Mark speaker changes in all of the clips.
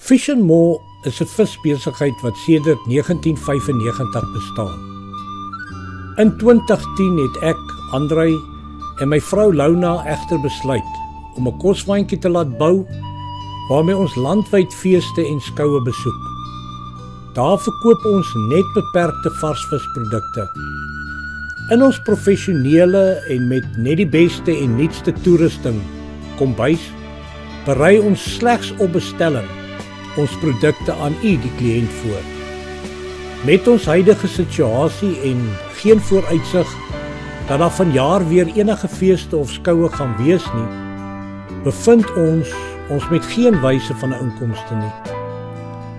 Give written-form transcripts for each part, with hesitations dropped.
Speaker 1: Fish and More is 'n visbesigheid wat sedert 1995 bestaan. In 2010 het ek, Andrei en my vrou Launa egter besluit om 'n koswaandjie te laat bou waarmee ons landwyd feeste en skoue besoek. Daar verkoop ons net beperkte varsvisprodukte. In ons professionele en met net die beste en nuutste toerusting kombuis berei ons slegs op bestelling ons produkte aan u, die kliënt, voor. Met ons huidige situasie en geen vooruitsig dat daar vanjaar weer enige feeste of skoue gaan wees nie, bevind ons met geen wyse van 'n inkomste nie.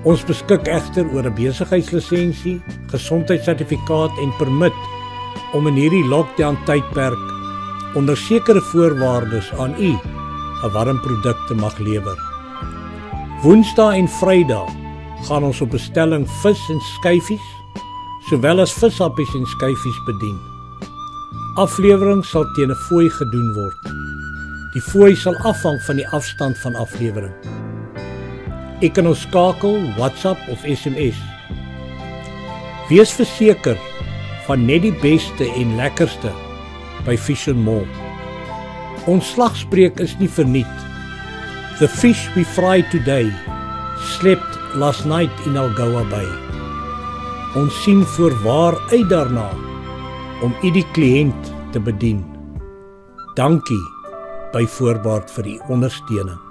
Speaker 1: Ons beskik egter oor 'n besigheidslisensie, gesondheidssertifikaat en permit om in hierdie lockdown tydperk onder sekere voorwaardes aan u 'n warm produk te mag lewer. Woensdae en Vrydag gaan ons op bestelling vis en skyfies, sowel as vishappies en skyfies bedien. Aflewering sal teen 'n fooi gedoen word. Die fooi sal afhang van die afstand van aflewering. U kan ons skakel, WhatsApp of SMS. Wees verseker van net die beste en lekkerste by Fish and More. Ons slagspreuk is nie verniet. The fish we fry today slept last night in Algoa Bay. Ons sien voorwaar uit daarna om u, die kliënt, te bedien. Dankie by voorbaat vir die ondersteuning.